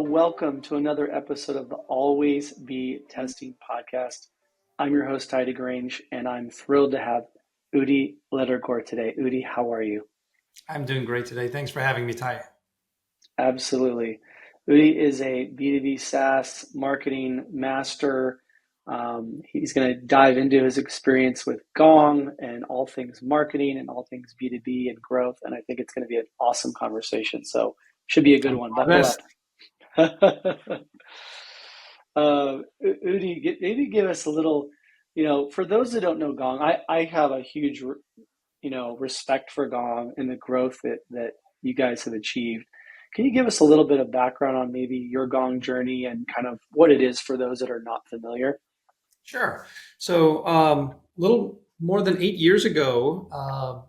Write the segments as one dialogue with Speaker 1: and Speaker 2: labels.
Speaker 1: welcome to another episode of the Always Be Testing podcast. I'm your host, Tye DeGrange, and I'm thrilled to have Udi Ledergor today. Udi, how are you?
Speaker 2: I'm doing great today. Thanks for having me, Tye.
Speaker 1: Absolutely. Udi is a B2B SaaS marketing master. He's going to dive into his experience with Gong and all things marketing and all things B2B and growth. And I think it's going to be an awesome conversation. So should be a good one. Buckle up. Udi, maybe give us a little, for those that don't know Gong, I have a huge, respect for Gong and the growth that you guys have achieved. Can you give us a little bit of background on maybe your Gong journey and kind of what it is for those that are not familiar?
Speaker 2: Sure. So a little more than 8 years ago, a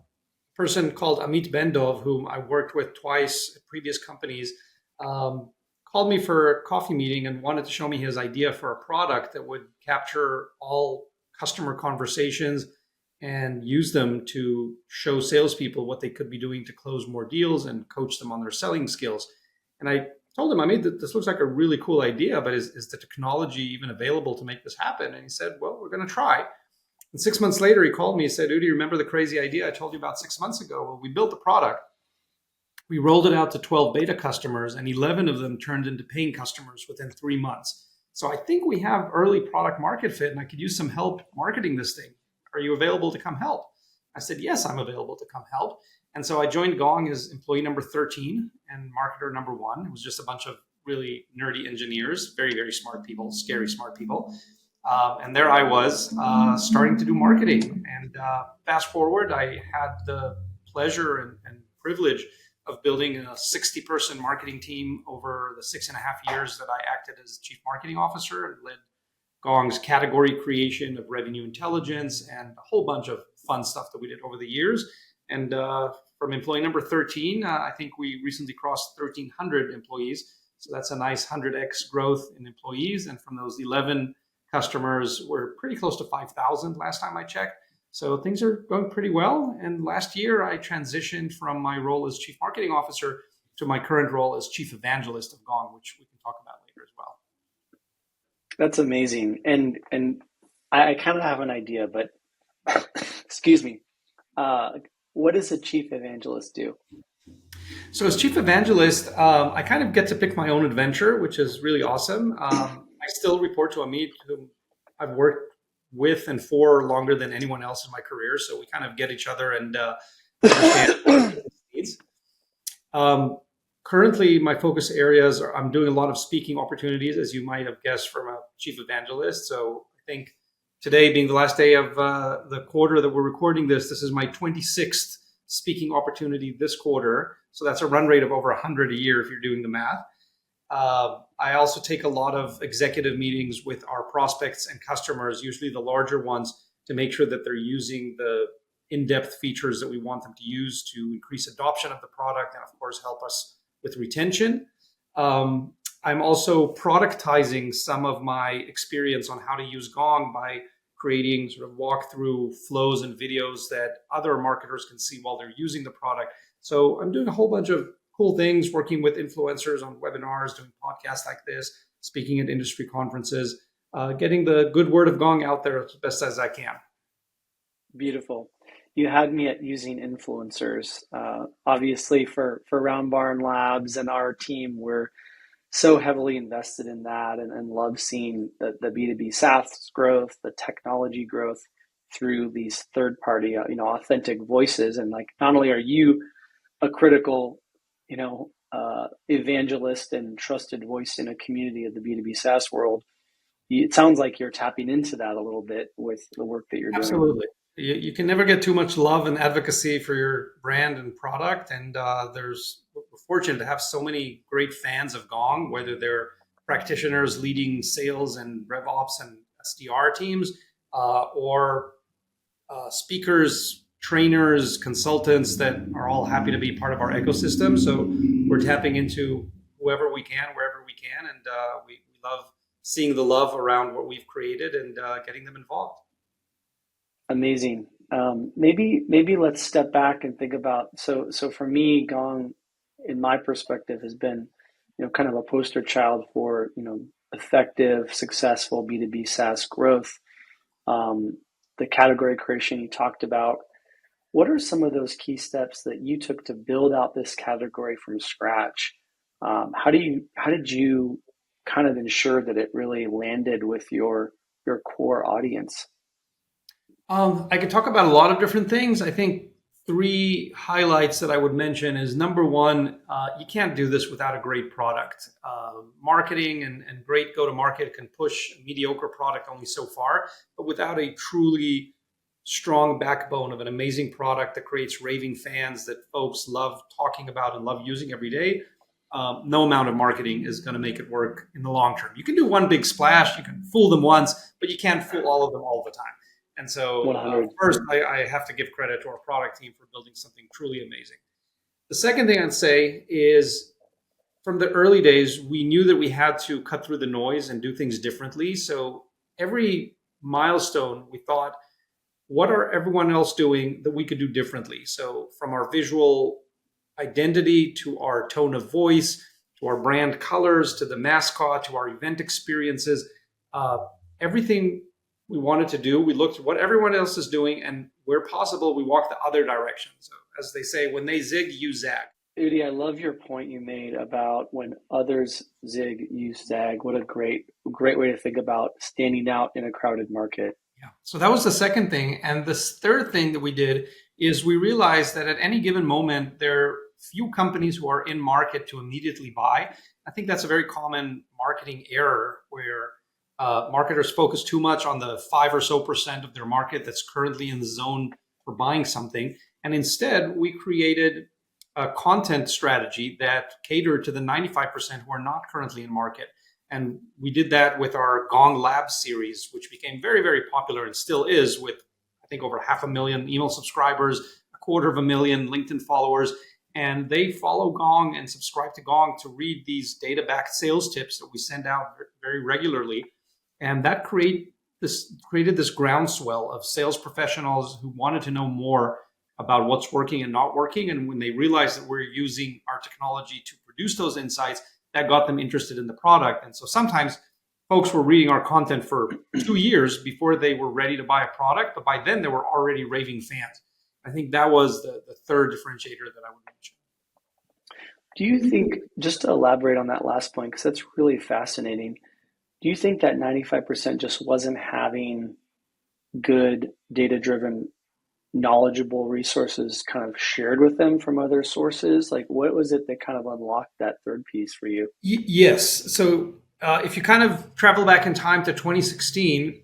Speaker 2: person called Amit Bendov, whom I worked with twice at previous companies, called me for a coffee meeting and wanted to show me his idea for a product that would capture all customer conversations and use them to show salespeople what they could be doing to close more deals and coach them on their selling skills. And I told him, this looks like a really cool idea, but is the technology even available to make this happen? And he said, well, we're going to try. And 6 months later, he called me and said, Udi, remember the crazy idea I told you about 6 months ago? Well, we built the product. We rolled it out to 12 beta customers, and 11 of them turned into paying customers within 3 months. So I think we have early product market fit, and I could use some help marketing this thing. Are you available to come help? I said, yes, I'm available to come help. And so I joined Gong as employee number 13 and marketer number 1. It was just a bunch of really nerdy engineers, very, very smart people, scary smart people. And there I was starting to do marketing. And fast forward, I had the pleasure and privilege of building a 60-person marketing team over the 6.5 years that I acted as Chief Marketing Officer and led Gong's category creation of revenue intelligence and a whole bunch of fun stuff that we did over the years. And from employee number 13, I think we recently crossed 1,300 employees. So that's a nice 100x growth in employees. And from those 11 customers, we're pretty close to 5,000 last time I checked. So things are going pretty well. And last year, I transitioned from my role as Chief Marketing Officer to my current role as Chief Evangelist of Gong, which we can talk about later as well.
Speaker 1: That's amazing. And I kind of have an idea, but excuse me. What does a Chief Evangelist do?
Speaker 2: So as Chief Evangelist, I kind of get to pick my own adventure, which is really awesome. I still report to Amit, whom I've worked with and for longer than anyone else in my career. So we kind of get each other and understand what his needs. Currently, my focus areas are I'm doing a lot of speaking opportunities, as you might have guessed from a Chief Evangelist. So I think today being the last day of the quarter that we're recording this is my 26th speaking opportunity this quarter. So that's a run rate of over 100 a year if you're doing the math. I also take a lot of executive meetings with our prospects and customers, usually the larger ones, to make sure that they're using the in-depth features that we want them to use to increase adoption of the product and, of course, help us with retention. I'm also productizing some of my experience on how to use Gong by creating sort of walkthrough flows and videos that other marketers can see while they're using the product. So I'm doing a whole bunch of cool things, working with influencers on webinars, doing podcasts like this, speaking at industry conferences, getting the good word of Gong out there as best as I can.
Speaker 1: Beautiful. You had me at using influencers. Obviously, for Round Barn Labs and our team, we're so heavily invested in that and love seeing the B2B SaaS growth, the technology growth through these third-party, authentic voices. And like, not only are you a critical, evangelist and trusted voice in a community of the B2B SaaS world, it sounds like you're tapping into that a little bit with the work that you're doing.
Speaker 2: Absolutely. You can never get too much love and advocacy for your brand and product. And we're fortunate to have so many great fans of Gong, whether they're practitioners leading sales and RevOps and SDR teams, or speakers, trainers, consultants that are all happy to be part of our ecosystem. So we're tapping into whoever we can, wherever we can. And we love seeing the love around what we've created and getting them involved.
Speaker 1: Amazing. Maybe let's step back and think about, so for me, Gong, in my perspective, has been kind of a poster child for, effective, successful B2B SaaS growth. Um, the category creation you talked about. What are some of those key steps that you took to build out this category from scratch? How did you kind of ensure that it really landed with your core audience?
Speaker 2: I could talk about a lot of different things. I think three highlights that I would mention is number one, you can't do this without a great product. Marketing and great go to market can push a mediocre product only so far, but without a truly strong backbone of an amazing product that creates raving fans that folks love talking about and love using every day, no amount of marketing is going to make it work in the long term. You can do one big splash, you can fool them once, but you can't fool all of them all the time. And so,
Speaker 1: 100.
Speaker 2: first, I have to give credit to our product team for building something truly amazing. The second thing I'd say is from the early days, we knew that we had to cut through the noise and do things differently. So every milestone, we thought, what are everyone else doing that we could do differently? So from our visual identity to our tone of voice, to our brand colors, to the mascot, to our event experiences, uh, everything we wanted to do, we looked at what everyone else is doing, and where possible, we walked the other direction. So, as they say, when they zig, you zag.
Speaker 1: Udi, I love your point you made about when others zig, you zag. What a great way to think about standing out in a crowded market.
Speaker 2: Yeah. So that was the second thing. And the third thing that we did is we realized that at any given moment, there are few companies who are in market to immediately buy. I think that's a very common marketing error where marketers focus too much on the 5% of their market that's currently in the zone for buying something. And instead, we created a content strategy that catered to the 95% who are not currently in market. And we did that with our Gong Lab series, which became very, very popular and still is with, I think, over 500,000 email subscribers, 250,000 LinkedIn followers. And they follow Gong and subscribe to Gong to read these data-backed sales tips that we send out very regularly. And that created this groundswell of sales professionals who wanted to know more about what's working and not working. And when they realized that we're using our technology to produce those insights, that got them interested in the product. And so sometimes folks were reading our content for 2 years before they were ready to buy a product, but by then they were already raving fans. I think that was the third differentiator that I would mention.
Speaker 1: Do you think, just to elaborate on that last point, because that's really fascinating, do you think that 95% just wasn't having good data-driven, knowledgeable resources kind of shared with them from other sources? Like, what was it that kind of unlocked that third piece for you?
Speaker 2: Yes. So if you kind of travel back in time to 2016,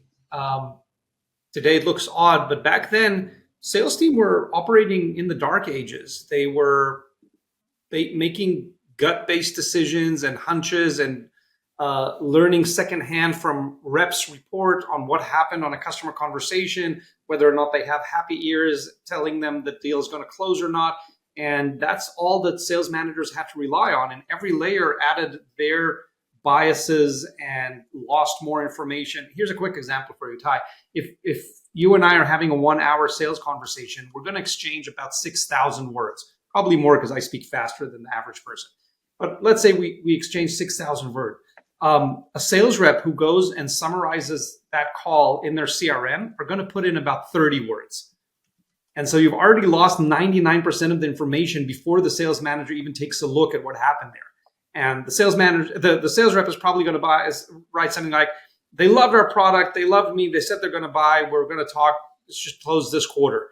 Speaker 2: today it looks odd, but back then, sales team were operating in the dark ages. They were making gut-based decisions and hunches and learning secondhand from reps report on what happened on a customer conversation, whether or not they have happy ears telling them the deal is going to close or not. And that's all that sales managers had to rely on. And every layer added their biases and lost more information. Here's a quick example for you, Tye. If you and I are having a 1 hour sales conversation, we're going to exchange about 6,000 words, probably more because I speak faster than the average person. But let's say we exchange 6,000 words. A sales rep who goes and summarizes that call in their CRM are going to put in about 30 words. And so you've already lost 99% of the information before the sales manager even takes a look at what happened there. And the sales manager, the sales rep is probably going to write something like, they loved our product, they loved me, they said they're going to buy, we're going to talk, let's just close this quarter.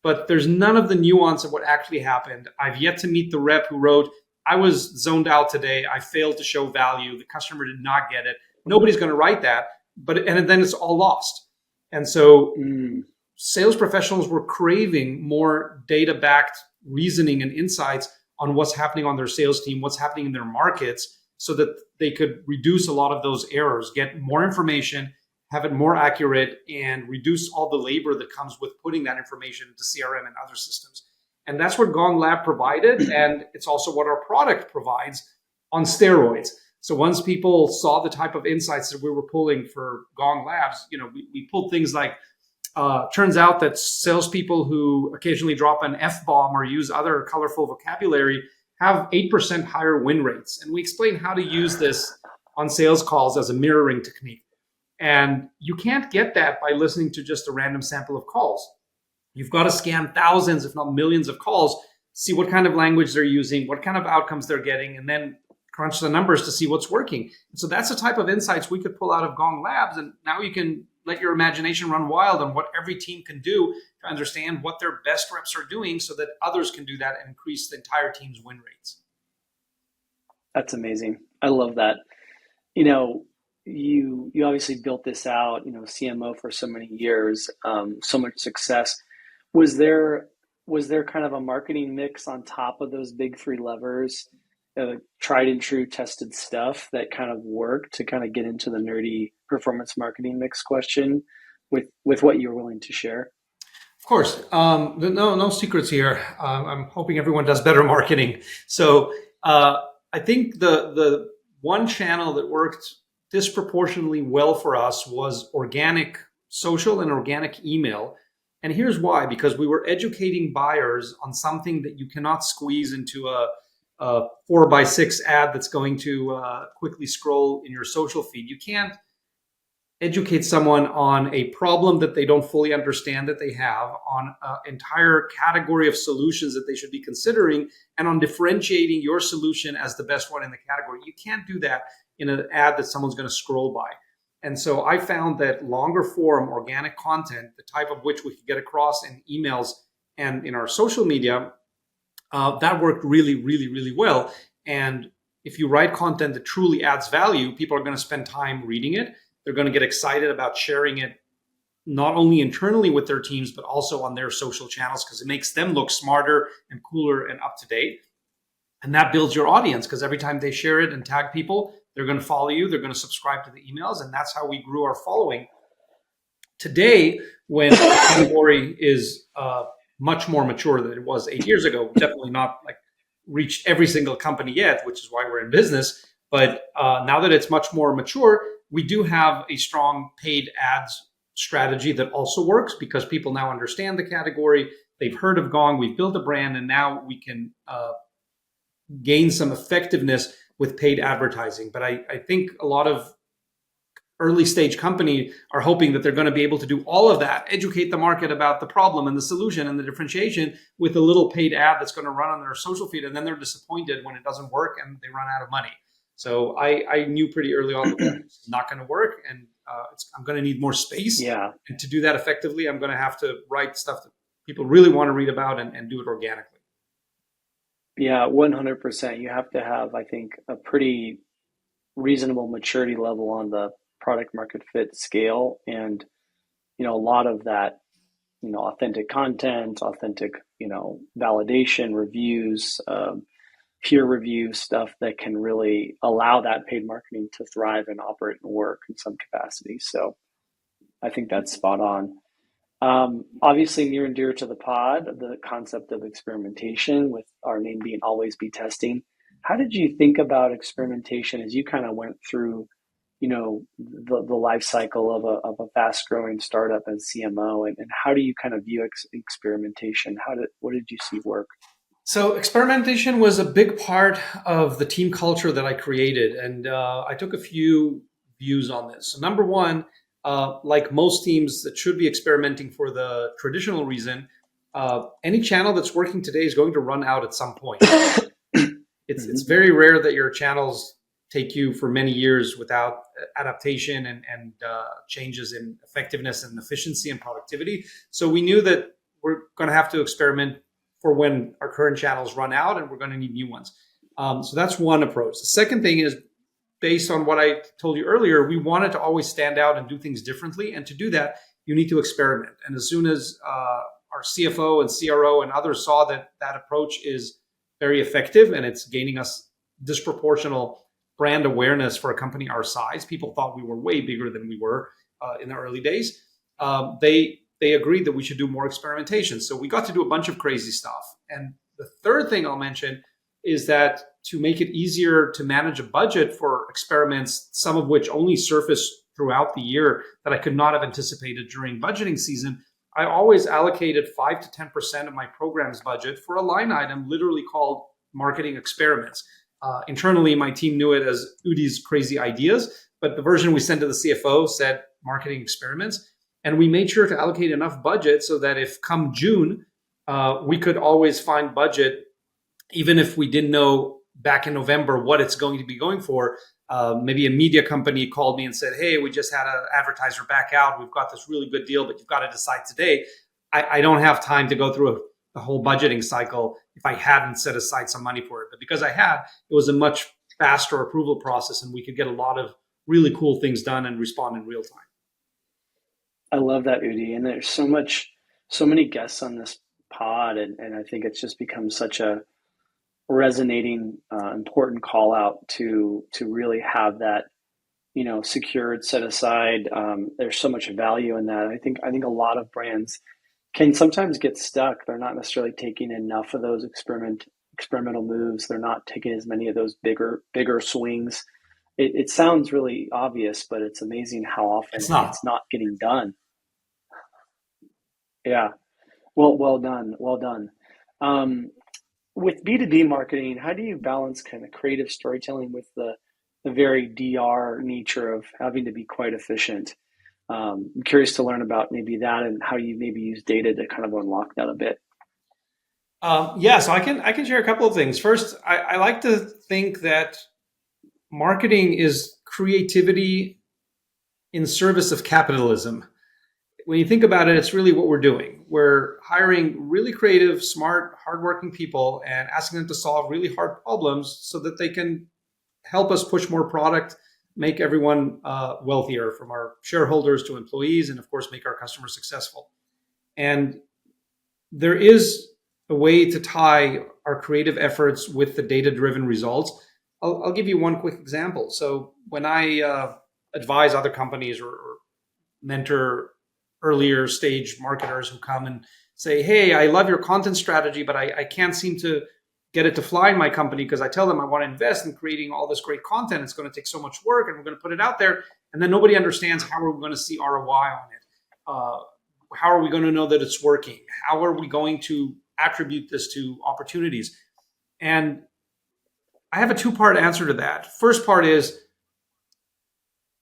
Speaker 2: But there's none of the nuance of what actually happened. I've yet to meet the rep who wrote, I was zoned out today. I failed to show value. The customer did not get it. Nobody's going to write that, and then it's all lost. And so sales professionals were craving more data-backed reasoning and insights on what's happening on their sales team, what's happening in their markets, so that they could reduce a lot of those errors, get more information, have it more accurate, and reduce all the labor that comes with putting that information into CRM and other systems. And that's what Gong Lab provided. And it's also what our product provides on steroids. So once people saw the type of insights that we were pulling for Gong Labs, we pulled things like, turns out that salespeople who occasionally drop an F-bomb or use other colorful vocabulary have 8% higher win rates. And we explain how to use this on sales calls as a mirroring technique. And you can't get that by listening to just a random sample of calls. You've got to scan thousands, if not millions of calls, see what kind of language they're using, what kind of outcomes they're getting, and then crunch the numbers to see what's working. And so that's the type of insights we could pull out of Gong Labs. And now you can let your imagination run wild on what every team can do to understand what their best reps are doing so that others can do that and increase the entire team's win rates.
Speaker 1: That's amazing. I love that. You know, you obviously built this out, CMO for so many years, so much success. Was there kind of a marketing mix on top of those big three levers, tried and true tested stuff that kind of worked to kind of get into the nerdy performance marketing mix question with what you're willing to share?
Speaker 2: Of course, no secrets here. I'm hoping everyone does better marketing. So I think the one channel that worked disproportionately well for us was organic social and organic email. And here's why: because we were educating buyers on something that you cannot squeeze into a 4x6 ad that's going to quickly scroll in your social feed. You can't educate someone on a problem that they don't fully understand that they have, on an entire category of solutions that they should be considering, and on differentiating your solution as the best one in the category. You can't do that in an ad that someone's going to scroll by. And so I found that longer form organic content, the type of which we could get across in emails and in our social media, that worked really, really, really well. And if you write content that truly adds value, people are going to spend time reading it. They're going to get excited about sharing it, not only internally with their teams, but also on their social channels, because it makes them look smarter and cooler and up to date. And that builds your audience, because every time they share it and tag people, they're going to follow you, they're going to subscribe to the emails. And that's how we grew our following. Today, when the category is much more mature than it was 8 years ago, definitely not like reached every single company yet, which is why we're in business. But now that it's much more mature, we do have a strong paid ads strategy that also works, because people now understand the category. They've heard of Gong. We've built a brand, and now we can gain some effectiveness with paid advertising. But I think a lot of early stage company are hoping that they're going to be able to do all of that, educate the market about the problem and the solution and the differentiation with a little paid ad that's going to run on their social feed. And then they're disappointed when it doesn't work and they run out of money. So I knew pretty early on that it's not going to work, and I'm going to need more space.
Speaker 1: Yeah.
Speaker 2: And to do that effectively, I'm going to have to write stuff that people really want to read about and do it organically.
Speaker 1: Yeah, 100%. You have to have, I think, a pretty reasonable maturity level on the product market fit scale. And, a lot of that, authentic content, authentic, validation, reviews, peer review stuff that can really allow that paid marketing to thrive and operate and work in some capacity. So I think that's spot on. Obviously, near and dear to the pod, the concept of experimentation, with our name being Always Be Testing. How did you think about experimentation as you kind of went through, the life cycle of a fast growing startup as CMO, and how do you kind of view experimentation? What did you see work?
Speaker 2: So experimentation was a big part of the team culture that I created, and I took a few views on this. So number one, like most teams that should be experimenting for the traditional reason, any channel that's working today is going to run out at some point. It's very rare that your channels take you for many years without adaptation and changes in effectiveness and efficiency and productivity. So we knew that we're going to have to experiment for when our current channels run out, and we're going to need new ones. So that's one approach. The second thing is, based on what I told you earlier, we wanted to always stand out and do things differently. And to do that, you need to experiment. And as soon as our CFO and CRO and others saw that that approach is very effective and it's gaining us disproportional brand awareness for a company our size, people thought we were way bigger than we were in the early days. They agreed that we should do more experimentation. So we got to do a bunch of crazy stuff. And the third thing I'll mention is that to make it easier to manage a budget for experiments, some of which only surface throughout the year that I could not have anticipated during budgeting season, I always allocated 5 to 10% of my program's budget for a line item literally called marketing experiments. Internally, my team knew it as Udi's crazy ideas, but the version we sent to the CFO said marketing experiments. And we made sure to allocate enough budget so that if come June, we could always find budget, even if we didn't know back in November what it's going to be going for. Maybe a media company called me and said, hey, we just had an advertiser back out. We've got this really good deal, but you've got to decide today. I don't have time to go through a whole budgeting cycle if I hadn't set aside some money for it. But because I had, it was a much faster approval process, and we could get a lot of really cool things done and respond in real time.
Speaker 1: I love that, Udi. And there's so many guests on this pod, and I think it's just become such a resonating, important call out to really have that, secured, set aside. There's so much value in that. I think a lot of brands can sometimes get stuck. They're not necessarily taking enough of those experimental moves. They're not taking as many of those bigger swings. It sounds really obvious, but it's amazing how often it's not getting done. Yeah. Well done. Well done. With B2B marketing, how do you balance kind of creative storytelling with the very DR nature of having to be quite efficient? I'm curious to learn about maybe that and how you maybe use data to kind of unlock that a bit.
Speaker 2: So I can share a couple of things. First, I like to think that marketing is creativity in service of capitalism. When you think about it, it's really what we're doing. We're hiring really creative, smart, hardworking people and asking them to solve really hard problems so that they can help us push more product, make everyone wealthier, from our shareholders to employees, and of course, make our customers successful. And there is a way to tie our creative efforts with the data-driven results. I'll give you one quick example. So when I advise other companies or mentor earlier stage marketers who come and say, hey, I love your content strategy, but I can't seem to get it to fly in my company because I tell them I want to invest in creating all this great content. It's going to take so much work and we're going to put it out there. And then nobody understands how we're going to see ROI on it. How are we going to know that it's working? How are we going to attribute this to opportunities? And I have a two-part answer to that. First part is,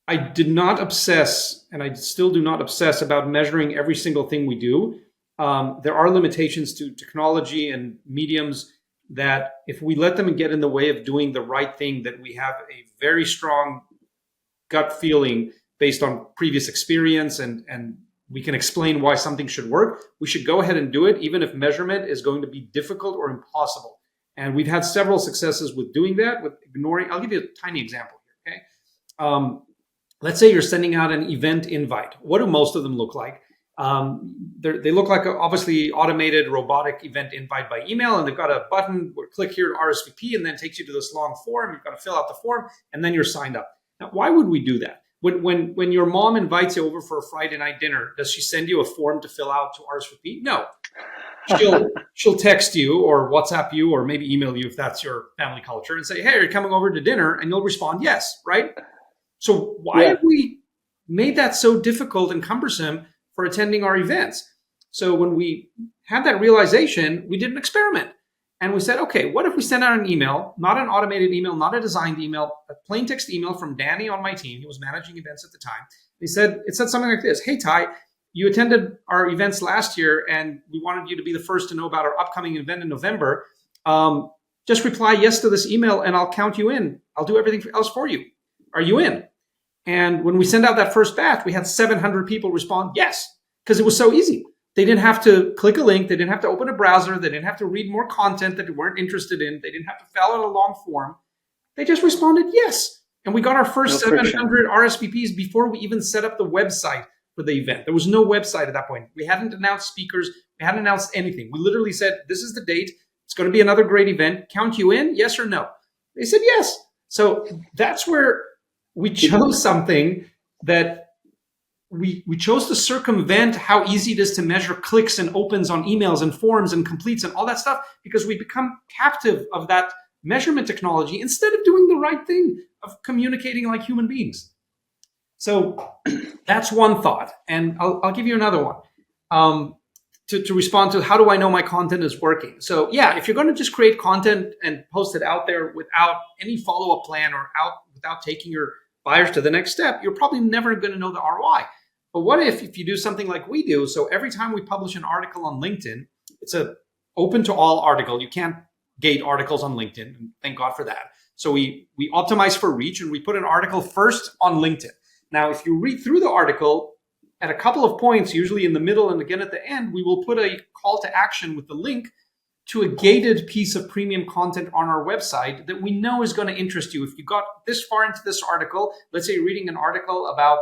Speaker 2: I did not obsess, and I still do not obsess about measuring every single thing we do. There are limitations to technology and mediums that if we let them get in the way of doing the right thing, that we have a very strong gut feeling based on previous experience and we can explain why something should work, we should go ahead and do it, even if measurement is going to be difficult or impossible. And we've had several successes with doing that, with ignoring. I'll give you a tiny example here, okay? Let's say you're sending out an event invite. What do most of them look like? They look like a obviously automated robotic event invite by email, and they've got a button where click here to RSVP, and then takes you to this long form. You've got to fill out the form, and then you're signed up. Now, why would we do that? When your mom invites you over for a Friday night dinner, does she send you a form to fill out to RSVP? No. She'll text you or WhatsApp you or maybe email you if that's your family culture and say, hey, are you coming over to dinner? And you'll respond, yes, right? So why have we made that so difficult and cumbersome for attending our events? So when we had that realization, we did an experiment. And we said, okay, what if we send out an email, not an automated email, not a designed email, a plain text email from Danny on my team. He was managing events at the time. It said something like this: hey, Tye, you attended our events last year and we wanted you to be the first to know about our upcoming event in November. Just reply yes to this email and I'll count you in. I'll do everything else for you. Are you in? And when we sent out that first batch, we had 700 people respond yes, because it was so easy. They didn't have to click a link. They didn't have to open a browser. They didn't have to read more content that they weren't interested in. They didn't have to fill out a long form. They just responded yes. And we got our first 700 RSVPs before we even set up the website for the event. There was no website at that point. We hadn't announced speakers. We hadn't announced anything. We literally said, this is the date. It's going to be another great event. Count you in, yes or no? They said yes. So that's where we chose something that we chose to circumvent how easy it is to measure clicks and opens on emails and forms and completes and all that stuff, because we become captive of that measurement technology instead of doing the right thing of communicating like human beings. So that's one thought. And I'll give you another one. to respond to how do I know my content is working? So yeah, if you're going to just create content and post it out there without any follow-up plan or without taking your buyers to the next step, you're probably never going to know the ROI. But what if you do something like we do? So every time we publish an article on LinkedIn, it's a open to all article. You can't gate articles on LinkedIn, and thank God for that. So we optimize for reach, and we put an article first on LinkedIn. Now, if you read through the article, at a couple of points, usually in the middle and again at the end, we will put a call to action with the link to a gated piece of premium content on our website that we know is going to interest you. If you got this far into this article, let's say you're reading an article about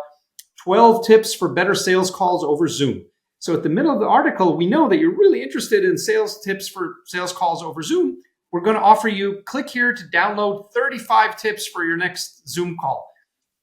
Speaker 2: 12 tips for better sales calls over Zoom. So at the middle of the article, we know that you're really interested in sales tips for sales calls over Zoom. We're going to offer you, click here to download 35 tips for your next Zoom call.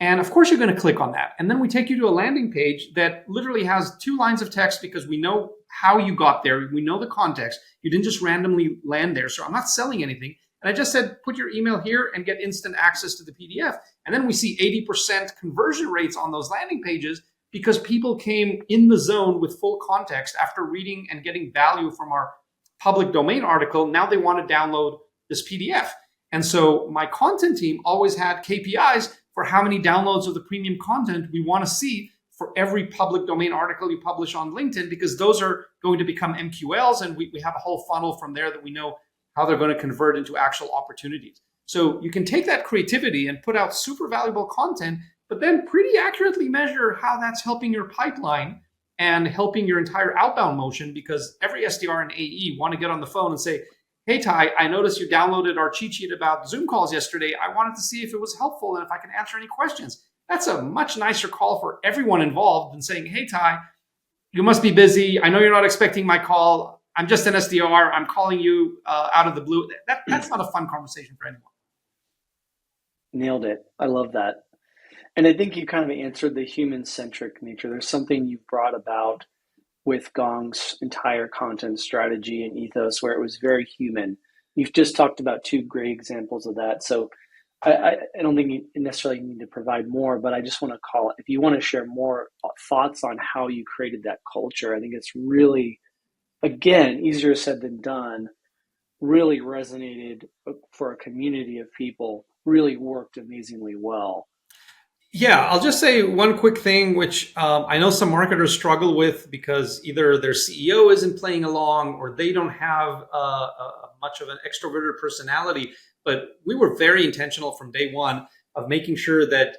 Speaker 2: And of course, you're going to click on that. And then we take you to a landing page that literally has 2 lines of text because we know how you got there. We know the context. You didn't just randomly land there. So I'm not selling anything. And I just said, put your email here and get instant access to the PDF. And then we see 80% conversion rates on those landing pages because people came in the zone with full context after reading and getting value from our public domain article. Now they want to download this PDF. And so my content team always had KPIs for how many downloads of the premium content we want to see for every public domain article you publish on LinkedIn, because those are going to become MQLs, and we have a whole funnel from there that we know how they're going to convert into actual opportunities. So you can take that creativity and put out super valuable content, but then pretty accurately measure how that's helping your pipeline and helping your entire outbound motion, because every SDR and AE want to get on the phone and say, hey, Tye, I noticed you downloaded our cheat sheet about Zoom calls yesterday. I wanted to see if it was helpful and if I can answer any questions. That's a much nicer call for everyone involved than saying, hey, Tye, you must be busy. I know you're not expecting my call. I'm just an SDR. I'm calling you out of the blue. That's not a fun conversation for anyone.
Speaker 1: Nailed it. I love that. And I think you kind of answered the human-centric nature. There's something you've brought about with Gong's entire content strategy and ethos where it was very human. You've just talked about 2 great examples of that. So I don't think you necessarily need to provide more, but I just want to call it, if you want to share more thoughts on how you created that culture, I think it's really, again, easier said than done, really resonated for a community of people, really worked amazingly well.
Speaker 2: Yeah, I'll just say one quick thing, which I know some marketers struggle with because either their CEO isn't playing along or they don't have much of an extroverted personality. But we were very intentional from day one of making sure that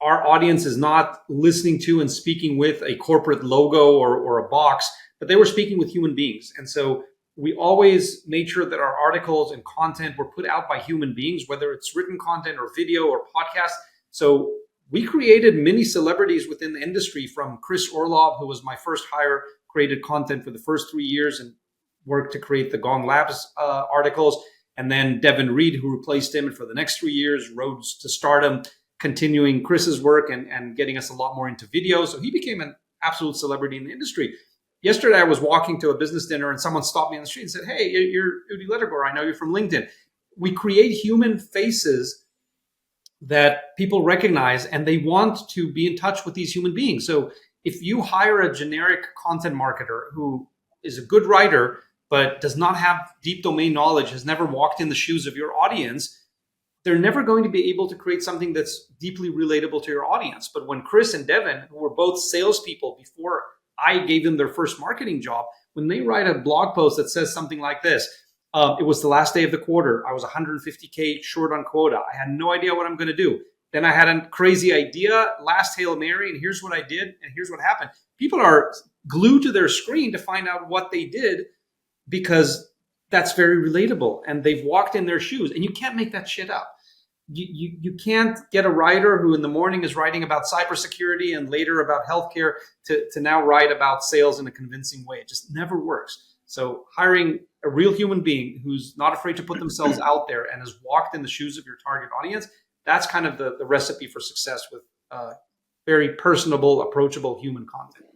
Speaker 2: our audience is not listening to and speaking with a corporate logo or a box, but they were speaking with human beings. And so we always made sure that our articles and content were put out by human beings, whether it's written content or video or podcast. So we created mini celebrities within the industry, from Chris Orlov, who was my first hire, created content for the first 3 years and worked to create the Gong Labs articles. And then Devin Reed, who replaced him for the next 3 years, rose to stardom, continuing Chris's work and getting us a lot more into video. So he became an absolute celebrity in the industry. Yesterday, I was walking to a business dinner and someone stopped me on the street and said, hey, you're Udi Ledergor. I know you're from LinkedIn. We create human faces that people recognize, and they want to be in touch with these human beings. So if you hire a generic content marketer who is a good writer, but does not have deep domain knowledge, has never walked in the shoes of your audience, they're never going to be able to create something that's deeply relatable to your audience. But when Chris and Devin, who were both salespeople before I gave them their first marketing job, when they write a blog post that says something like this, it was the last day of the quarter. I was 150K short on quota. I had no idea what I'm going to do. Then I had a crazy idea, last Hail Mary, and here's what I did, and here's what happened. People are glued to their screen to find out what they did because that's very relatable, and they've walked in their shoes, and you can't make that shit up. You can't get a writer who in the morning is writing about cybersecurity and later about healthcare to now write about sales in a convincing way. It just never works. So hiring a real human being who's not afraid to put themselves out there and has walked in the shoes of your target audience, that's kind of the recipe for success with very personable, approachable human content.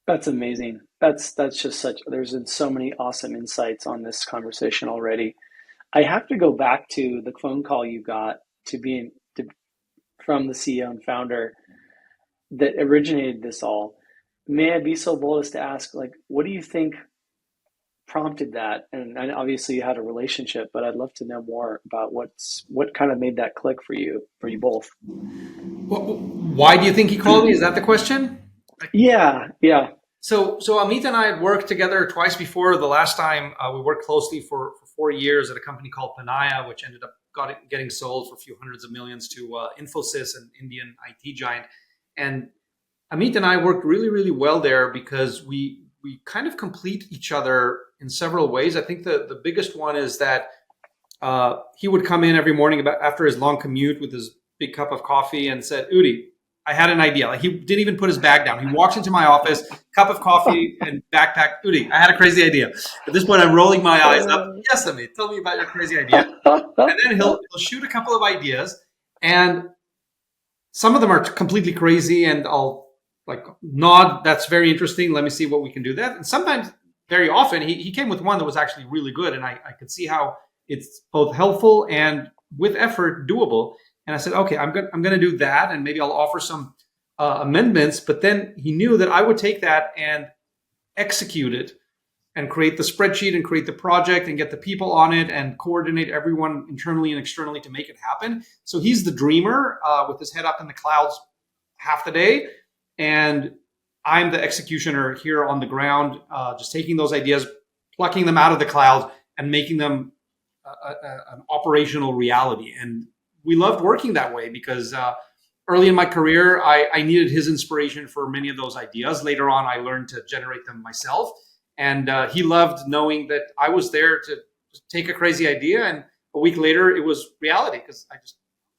Speaker 1: That's amazing. That's just such, there's been so many awesome insights on this conversation already. I have to go back to the phone call you got from the CEO and founder that originated this all. may I be so bold as to ask, like, what do you think prompted that? And obviously you had a relationship, but I'd love to know more about what kind of made that click for you both.
Speaker 2: Why do you think he called me? Is that the question?
Speaker 1: Yeah, yeah.
Speaker 2: So Amit and I had worked together twice before. The last time we worked closely for 4 years at a company called Panaya, which ended up getting sold for a few hundreds of millions to Infosys, an Indian IT giant. And Amit and I worked really, really well there because we kind of complete each other in several ways. I think the biggest one is that he would come in every morning about after his long commute with his big cup of coffee and said, "Udi, I had an idea." Like he didn't even put his bag down. He walks into my office, cup of coffee and backpack. "Udi, I had a crazy idea." At this point, I'm rolling my eyes up. "Yes, Amit, tell me about your crazy idea." And then he'll shoot a couple of ideas, and some of them are completely crazy, and I'll like nod. "That's very interesting. Let me see what we can do." That, and sometimes, very often, he came with one that was actually really good, and I could see how it's both helpful and with effort doable. And I said, "Okay, I'm going to do that, and maybe I'll offer some amendments." But then he knew that I would take that and execute it and create the spreadsheet and create the project and get the people on it and coordinate everyone internally and externally to make it happen. So he's the dreamer with his head up in the clouds half the day. And I'm the executioner here on the ground, just taking those ideas, plucking them out of the clouds and making them an operational reality. And we loved working that way because early in my career, I needed his inspiration for many of those ideas. Later on, I learned to generate them myself. And he loved knowing that I was there to take a crazy idea, and a week later it was reality because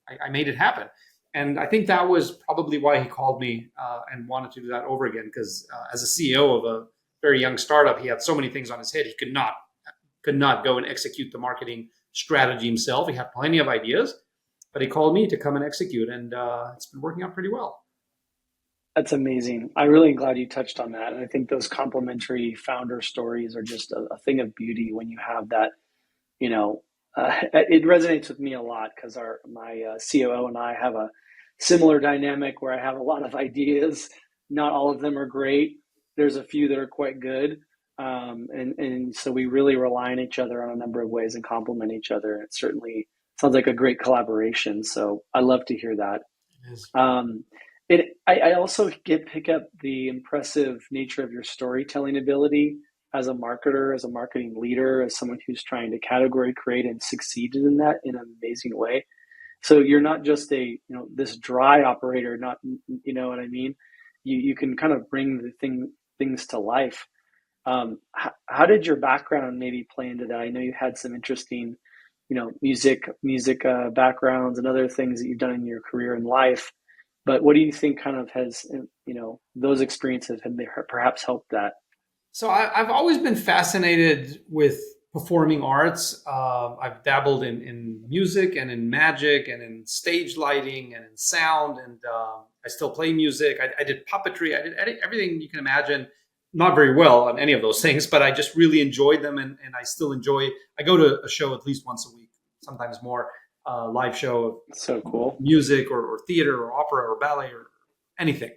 Speaker 2: I made it happen. And I think that was probably why he called me and wanted to do that over again. Because as a CEO of a very young startup, he had so many things on his head. He could not go and execute the marketing strategy himself. He had plenty of ideas, but he called me to come and execute, and it's been working out pretty well.
Speaker 1: That's amazing. I'm really glad you touched on that. And I think those complementary founder stories are just a thing of beauty when you have that, you know, it resonates with me a lot because my COO and I have a similar dynamic where I have a lot of ideas. Not all of them are great. There's a few that are quite good. And so we really rely on each other on a number of ways and complement each other. And it certainly sounds like a great collaboration. So I love to hear that.
Speaker 2: Yes.
Speaker 1: I also pick up the impressive nature of your storytelling ability as a marketer, as a marketing leader, as someone who's trying to category create and succeeded in that in an amazing way. So you're not just this dry operator, not, you know what I mean? You can kind of bring things to life. How did your background maybe play into that? I know you had some interesting, music backgrounds and other things that you've done in your career and life. But what do you think kind of has, those experiences have perhaps helped that?
Speaker 2: So I've always been fascinated with performing arts. I've dabbled in music and in magic and in stage lighting and in sound, and I still play music. I did puppetry. I did everything you can imagine. Not very well on any of those things, but I just really enjoyed them, and I still enjoy. I go to a show at least once a week, sometimes more, live show of
Speaker 1: So cool.
Speaker 2: music or theater or opera or ballet or anything.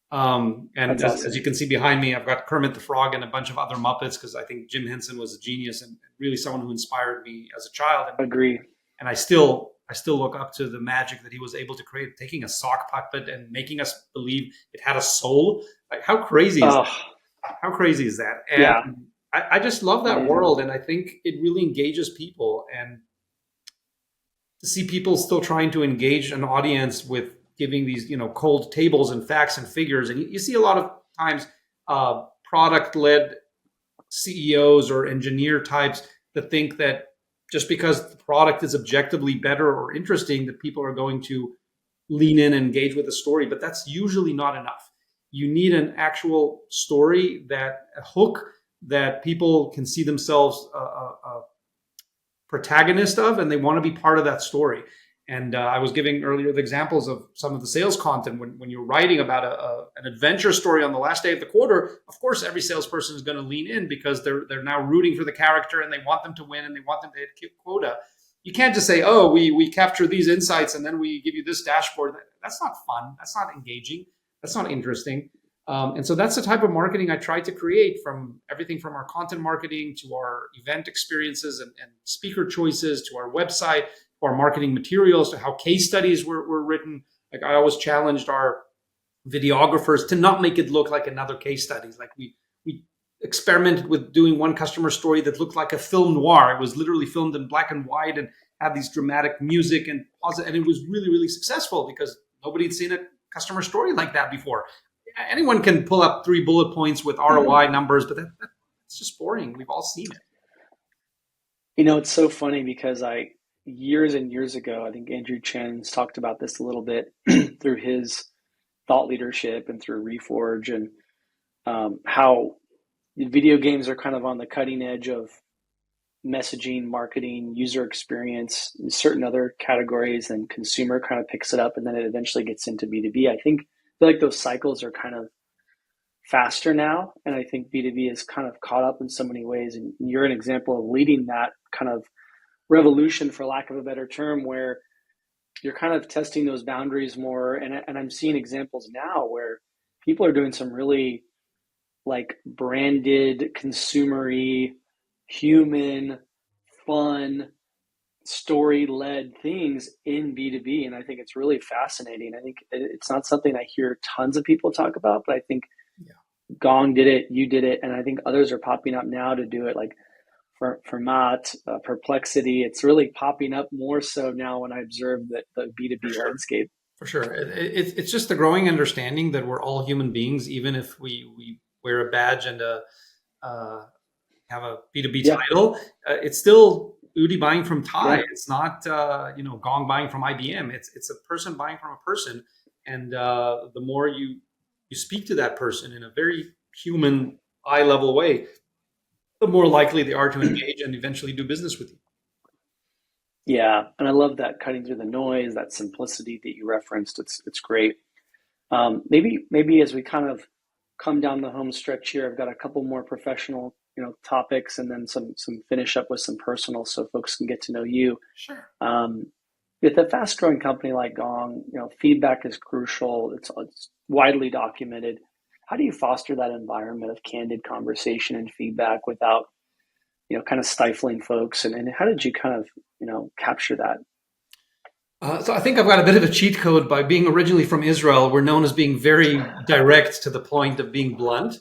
Speaker 2: And
Speaker 1: That's
Speaker 2: as you
Speaker 1: awesome.
Speaker 2: can see behind me, I've got Kermit the Frog and a bunch of other Muppets because I think Jim Henson was a genius and really someone who inspired me as a child.
Speaker 1: Agree.
Speaker 2: And I still look up to the magic that he was able to create, taking a sock puppet and making us believe it had a soul. Like how crazy is
Speaker 1: Oh,
Speaker 2: that? How crazy is that? And
Speaker 1: yeah.
Speaker 2: I just love that
Speaker 1: Amazing.
Speaker 2: world, and I think it really engages people. And to see people still trying to engage an audience with giving these cold tables and facts and figures, and you see a lot of times product led CEOs or engineer types that think that just because the product is objectively better or interesting that people are going to lean in and engage with the story, but that's usually not enough. You need an actual story, that a hook that people can see themselves protagonist of, and they want to be part of that story. And I was giving earlier the examples of some of the sales content. When you're writing about an adventure story on the last day of the quarter, of course, every salesperson is going to lean in because they're now rooting for the character and they want them to win and they want them to hit quota. You can't just say, "Oh, we capture these insights and then we give you this dashboard." That's not fun. That's not engaging. That's not interesting. And so that's the type of marketing I try to create, from everything from our content marketing to our event experiences and speaker choices to our website, to our marketing materials, to how case studies were written. Like I always challenged our videographers to not make it look like another case study. Like we experimented with doing one customer story that looked like a film noir. It was literally filmed in black and white and had these dramatic music and pause, and it was really, really successful because nobody had seen a customer story like that before. Anyone can pull up 3 bullet points with ROI numbers, but that's just boring. We've all seen it.
Speaker 1: It's so funny because years and years ago, I think Andrew Chen's talked about this a little bit through his thought leadership and through Reforge, and how video games are kind of on the cutting edge of messaging, marketing, user experience, certain other categories, and consumer kind of picks it up, and then it eventually gets into B2B. I feel like those cycles are kind of faster now, and I think B2B is kind of caught up in so many ways, and you're an example of leading that kind of revolution, for lack of a better term, where you're kind of testing those boundaries more, and I'm seeing examples now where people are doing some really like branded, consumery, human, fun, story-led things in B2B, and I think it's really fascinating. I think it's not something I hear tons of people talk about, but I think Gong did it, you did it, and I think others are popping up now to do it. Like for Matt, Perplexity, it's really popping up more so now when I observe that the B2B landscape.
Speaker 2: For sure. It's just the growing understanding that we're all human beings, even if we wear a badge and have a B2B title. It's still Udi buying from Tye. It's not Gong buying from IBM. It's a person buying from a person, and the more you speak to that person in a very human, eye level way, the more likely they are to engage and eventually do business with you.
Speaker 1: Yeah, and I love that cutting through the noise, that simplicity that you referenced. It's great. Maybe as we kind of come down the home stretch here, I've got a couple more professional, topics, and then some finish up with some personal, so folks can get to know you.
Speaker 2: Sure.
Speaker 1: With a fast growing company like Gong, feedback is crucial. It's widely documented. How do you foster that environment of candid conversation and feedback without kind of stifling folks, and how did you kind of, capture that?
Speaker 2: So I think I've got a bit of a cheat code. By being originally from Israel, we're known as being very direct to the point of being blunt.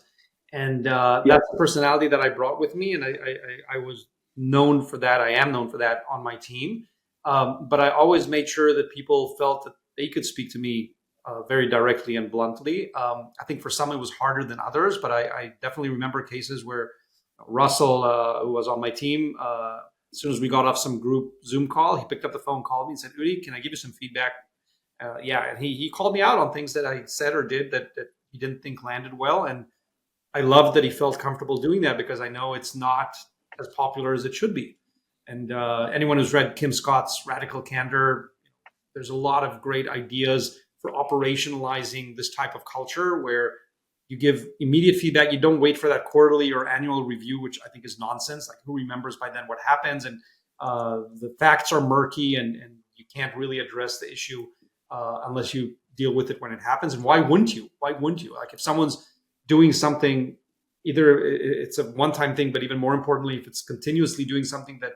Speaker 2: And that's the personality that I brought with me. And I was known for that. I am known for that on my team. But I always made sure that people felt that they could speak to me very directly and bluntly. I think for some it was harder than others, but I definitely remember cases where Russell, who was on my team, as soon as we got off some group Zoom call, he picked up the phone, called me and said, Udi, can I give you some feedback? And he called me out on things that I said or did that he didn't think landed well. And I love that he felt comfortable doing that, because I know it's not as popular as it should be. And anyone who's read Kim Scott's Radical Candor, there's a lot of great ideas for operationalizing this type of culture where you give immediate feedback. You don't wait for that quarterly or annual review, which I think is nonsense. Like, who remembers by then what happens? And the facts are murky, and you can't really address the issue unless you deal with it when it happens. And why wouldn't you? Why wouldn't you? Like, if someone's doing something, either it's a one-time thing, but even more importantly, if it's continuously doing something that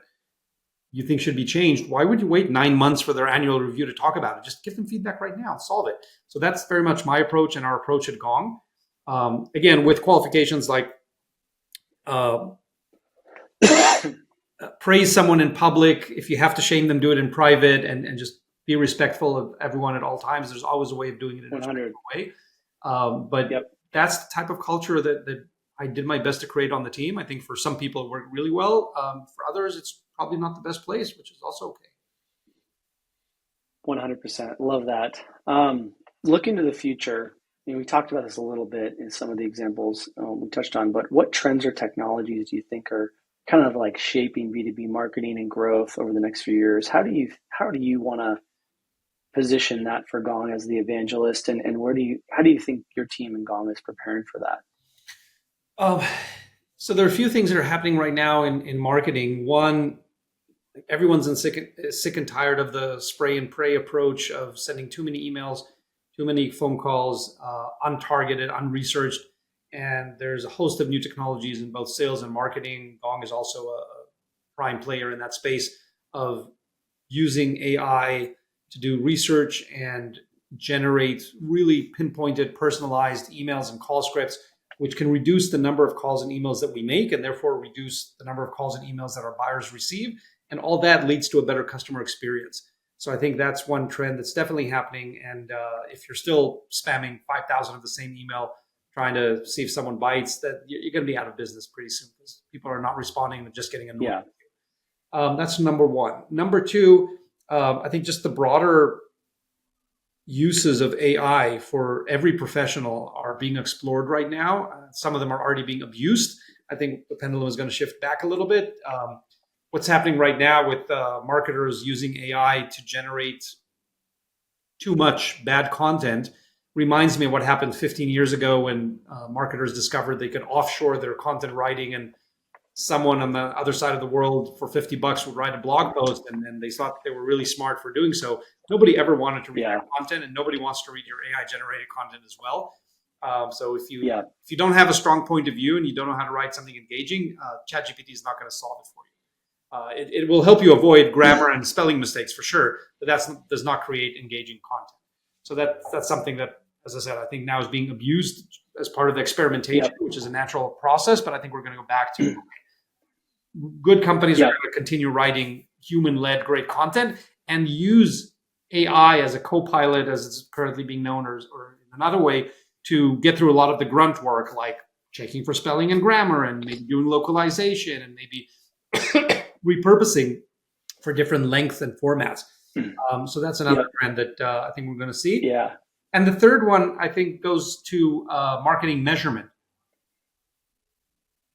Speaker 2: you think should be changed, why would you wait 9 months for their annual review to talk about it? Just give them feedback right now, solve it. So that's very much my approach and our approach at Gong. Again, with qualifications like praise someone in public. If you have to shame them, do it in private, and just be respectful of everyone at all times. There's always a way of doing it in a respectful way. But that's the type of culture that I did my best to create on the team. I think for some people it worked really well. For others, it's probably not the best place, which is also okay.
Speaker 1: 100%. Love that. Looking to the future, we talked about this a little bit in some of the examples we touched on, but what trends or technologies do you think are kind of like shaping B2B marketing and growth over the next few years? How do you want to position that for Gong as the evangelist, and how do you think your team in Gong is preparing for that?
Speaker 2: So there are a few things that are happening right now in marketing. One, everyone's sick and tired of the spray and pray approach of sending too many emails. too many phone calls, untargeted, unresearched. And there's a host of new technologies in both sales and marketing. Gong is also a prime player in that space of using AI to do research and generate really pinpointed, personalized emails and call scripts, which can reduce the number of calls and emails that we make, and therefore reduce the number of calls and emails that our buyers receive. And all that leads to a better customer experience. So I think that's one trend that's definitely happening. And if you're still spamming 5,000 of the same email, trying to see if someone bites, that you're going to be out of business pretty soon because people are not responding and just getting annoyed.
Speaker 1: Yeah.
Speaker 2: That's number one. Number two, I think just the broader uses of AI for every professional are being explored right now. Some of them are already being abused. I think the pendulum is going to shift back a little bit. What's happening right now with marketers using AI to generate too much bad content reminds me of what happened 15 years ago when marketers discovered they could offshore their content writing, and someone on the other side of the world for $50 would write a blog post, and then they thought they were really smart for doing so. Nobody ever wanted to read your content, and nobody wants to read your AI generated content as well. So if you don't have a strong point of view and you don't know how to write something engaging, ChatGPT is not going to solve it for you. It will help you avoid grammar and spelling mistakes for sure, but that does not create engaging content. So that's something that, as I said, I think now is being abused as part of the experimentation, which is a natural process. But I think we're going to go back to good companies are going to continue writing human-led great content and use AI as a co-pilot, as it's currently being known, or in another way, to get through a lot of the grunt work, like checking for spelling and grammar, and maybe doing localization, and maybe repurposing for different lengths and formats. So that's another trend that I think we're going to see.
Speaker 1: Yeah.
Speaker 2: And the third one, I think, goes to marketing measurement.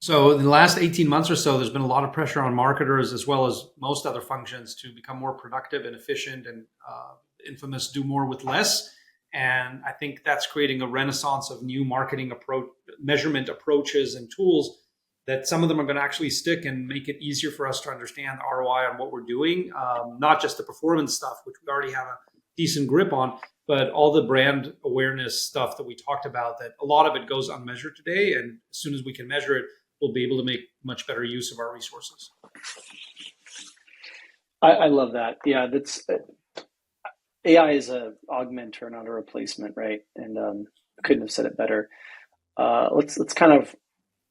Speaker 2: So in the last 18 months or so, there's been a lot of pressure on marketers, as well as most other functions, to become more productive and efficient, and infamous do more with less. And I think that's creating a renaissance of new marketing measurement approaches and tools that some of them are going to actually stick and make it easier for us to understand ROI on what we're doing, not just the performance stuff, which we already have a decent grip on, but all the brand awareness stuff that we talked about, that a lot of it goes unmeasured today. And as soon as we can measure it, we'll be able to make much better use of our resources.
Speaker 1: I love that. Yeah, that's AI is a augmenter, not a replacement, right? And I couldn't have said it better. Let's kind of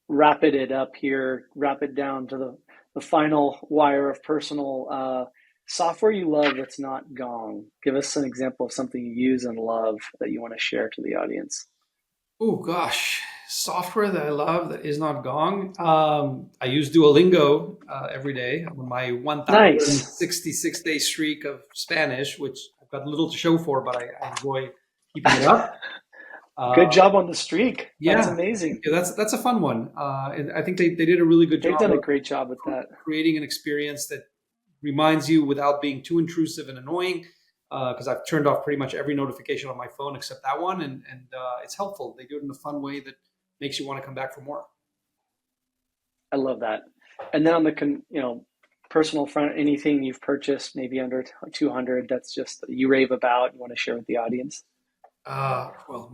Speaker 1: wrap it up here, wrap it down to the final wire of personal software you love that's not Gong. Give us an example of something you use and love that you want to share to the audience.
Speaker 2: Oh gosh, software that I love that is not Gong. I use Duolingo every day on my 1,066-day streak of Spanish, which I've got little to show for, but I enjoy keeping it up.
Speaker 1: Good job on the streak. That's amazing.
Speaker 2: Yeah, that's a fun one. And I think they did a really good job.
Speaker 1: They've done a great job with that.
Speaker 2: Creating an experience that reminds you without being too intrusive and annoying, because I've turned off pretty much every notification on my phone except that one, and it's helpful. They do it in a fun way that makes you want to come back for more.
Speaker 1: I love that. And then on the personal front, anything you've purchased maybe under 200 that's just you rave about, you want to share with the audience?
Speaker 2: Well,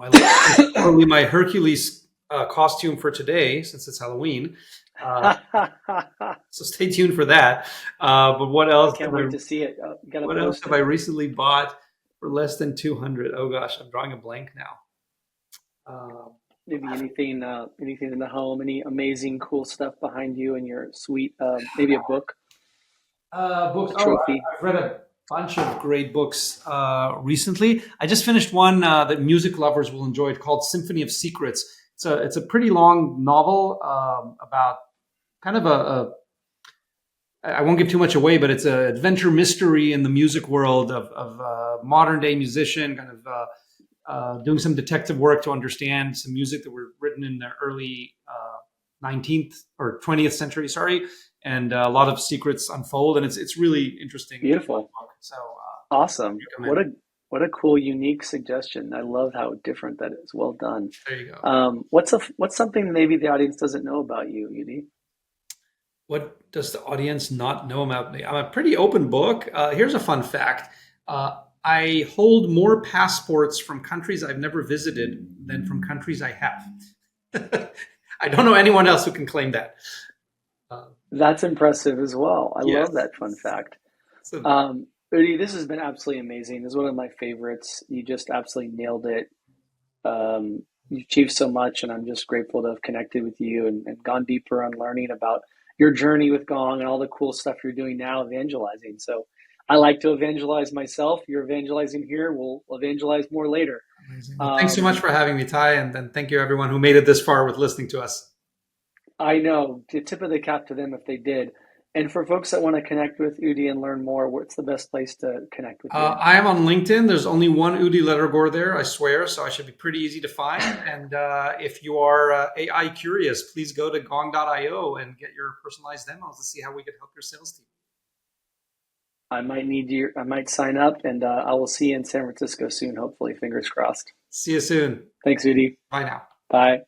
Speaker 2: probably my Hercules costume for today, since it's Halloween. So stay tuned for that. But what else?
Speaker 1: Can't wait to see it.
Speaker 2: What else have I recently bought for less than 200? Oh gosh, I'm drawing a blank now.
Speaker 1: Maybe anything in the home, any amazing, cool stuff behind you in your suite. Maybe a book.
Speaker 2: Books.
Speaker 1: A trophy.
Speaker 2: I've read a bunch of great books recently. I just finished one that music lovers will enjoy, called Symphony of Secrets. It's a pretty long novel about kind of I won't give too much away, but it's an adventure mystery in the music world of a modern day musician, kind of doing some detective work to understand some music that were written in the early 19th or 20th century, and a lot of secrets unfold, and it's really interesting.
Speaker 1: Beautiful.
Speaker 2: So
Speaker 1: awesome. What a cool, unique suggestion. I love how different that is. Well done.
Speaker 2: There you go.
Speaker 1: What's something maybe the audience doesn't know about you, Udi?
Speaker 2: What does the audience not know about me? I'm a pretty open book. Here's a fun fact. I hold more passports from countries I've never visited than from countries I have. I don't know anyone else who can claim that. Uh,
Speaker 1: That's impressive as well. I love
Speaker 2: yes.
Speaker 1: that fun fact.
Speaker 2: So
Speaker 1: Udi, this has been absolutely amazing. This is one of my favorites. You just absolutely nailed it. You've achieved so much, and I'm just grateful to have connected with you and gone deeper on learning about your journey with Gong and all the cool stuff you're doing now evangelizing. So I like to evangelize myself. You're evangelizing here. We'll evangelize more later.
Speaker 2: amazing. Well, thanks so much
Speaker 1: Um,
Speaker 2: for having me, Ty, and thank you everyone who made it this far with listening to us.
Speaker 1: I know, the tip of the cap to them if they did. And for folks that want to connect with Udi and learn more, what's the best place to connect with you?
Speaker 2: I am on LinkedIn. There's only one Udi Ledergor there, I swear, so I should be pretty easy to find. And if you are AI curious, please go to gong.io and get your personalized demos to see how we can help your sales team.
Speaker 1: I might sign up and I will see you in San Francisco soon, hopefully. Fingers crossed.
Speaker 2: See you soon.
Speaker 1: Thanks, Udi.
Speaker 2: Bye now.
Speaker 1: Bye.